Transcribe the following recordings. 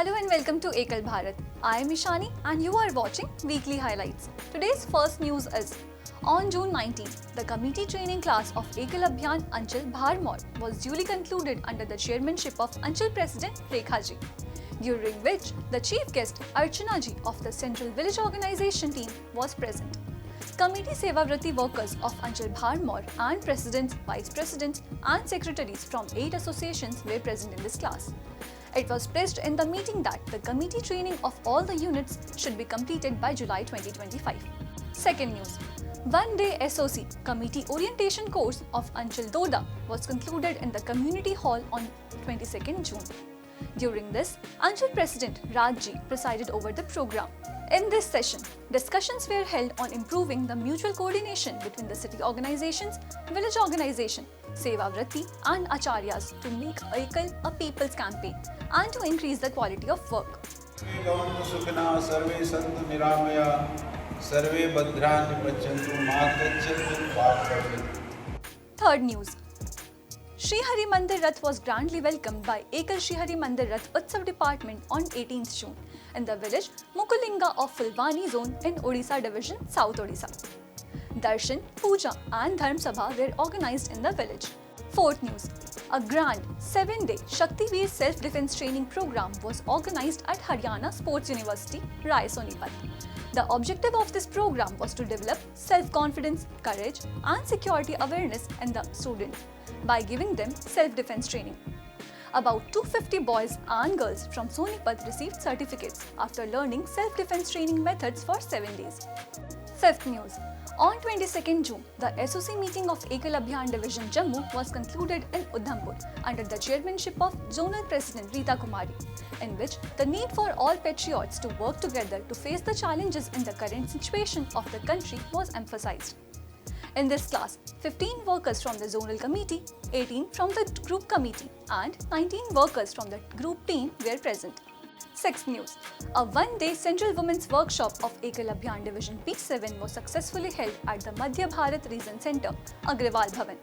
Hello and welcome to Ekal Bharat. I am Ishani and you are watching Weekly Highlights. Today's first news is, on June 19, the committee training class of Ekal Abhiyan Anchal Bharmor was duly concluded under the chairmanship of Anchal President Rekha Ji, during which the chief guest Archana Ji of the Central Village Organization team was present. Committee Sevavrati workers of Anchal Bharmor and presidents, vice presidents and secretaries from 8 associations were present in this class. It was pledged in the meeting that the committee training of all the units should be completed by July 2025. Second news. One-day SOC Committee Orientation Course of Anchal Doda was concluded in the Community Hall on 22nd June. During this, Anchal President Rajji presided over the program. In this session, discussions were held on improving the mutual coordination between the city organizations, village organization, Sevavrati and Acharyas to make Ekal a people's campaign and to increase the quality of work. Third news. Shri Hari Mandir Rath was grandly welcomed by Ekal Shri Hari Mandir Rath Utsav department on 18th June in the village Mukulinga of Fulwani zone in Odisha division, South Odisha. Darshan, Puja and Dharm Sabha were organized in the village. Fourth news. A grand 7-day Shakti Veer self-defense training program was organized at Haryana Sports University, Rai Sonipat. The objective of this program was to develop self-confidence, courage and security awareness in the students by giving them self-defense training. About 250 boys and girls from Sonipat received certificates after learning self-defense training methods for 7 days. Fifth news. On 22nd June, the SOC meeting of Ekal Abhiyan Division Jammu was concluded in Udhampur under the chairmanship of Zonal President Rita Kumari, in which the need for all patriots to work together to face the challenges in the current situation of the country was emphasized. In this class, 15 workers from the zonal committee, 18 from the group committee and 19 workers from the group team were present. Sixth news. A one-day Central Women's Workshop of Ekal Abhiyan Division P7 was successfully held at the Madhya Bharat Region Centre, Agrawal Bhavan.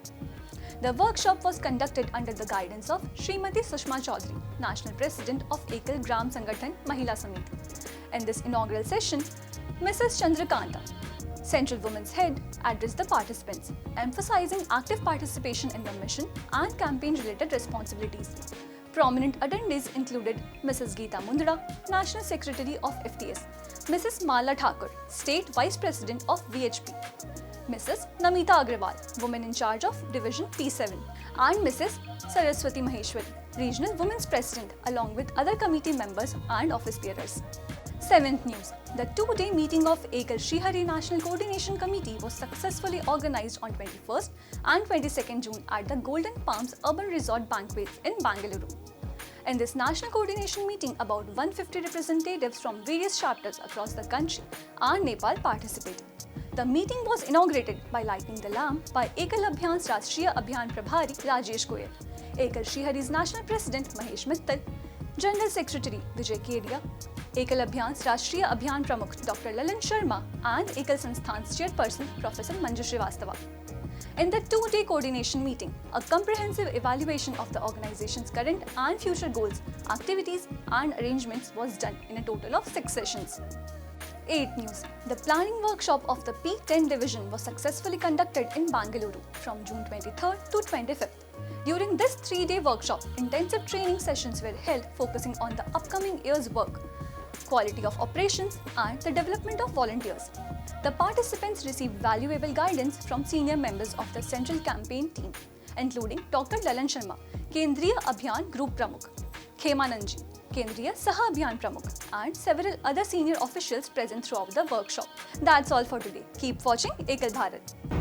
The workshop was conducted under the guidance of Srimati Sushma Chaudhary, National President of Ekal Gram Sangathan Mahila Samiti. In this inaugural session, Mrs. Chandrakanta, Central Women's Head, addressed the participants, emphasizing active participation in the mission and campaign-related responsibilities. Prominent attendees included Mrs. Geeta Mundra, National Secretary of FTS, Mrs. Mala Thakur, State Vice President of VHP, Mrs. Namita Agrawal, Woman in charge of Division P7, and Mrs. Saraswati Maheshwari, Regional Women's President, along with other committee members and office bearers. Seventh news. The 2-day meeting of Ekal Shri Hari National Coordination Committee was successfully organized on 21st and 22nd June at the Golden Palms Urban Resort Banquets in Bangalore. In this national coordination meeting, about 150 representatives from various chapters across the country and Nepal participated. The meeting was inaugurated by lighting the lamp by Ekal Abhiyan's Rashtriya Abhiyan Prabhari Rajesh Goyal, Ekal Shri Hari's National President Mahesh Mittal, General Secretary Vijay Kedia, Ekal Abhiyan's Rashtriya Abhiyan Pramukh Dr. Lalan Sharma and Ekal Sansthan's Chairperson Professor Manju Srivastava. In the 2-day coordination meeting, a comprehensive evaluation of the organization's current and future goals, activities and arrangements was done in a total of 6 sessions. 8th news. The planning workshop of the P10 division was successfully conducted in Bangalore from June 23rd to 25th. During this 3-day workshop, intensive training sessions were held focusing on the upcoming year's work, quality of operations and the development of volunteers. The participants received valuable guidance from senior members of the central campaign team, including Dr. Lalan Sharma, Kendriya Abhiyan Group Pramukh, Khemanand Ji, Kendriya Saha Abhiyan Pramukh, and several other senior officials present throughout the workshop. That's all for today. Keep watching Ekal Bharat.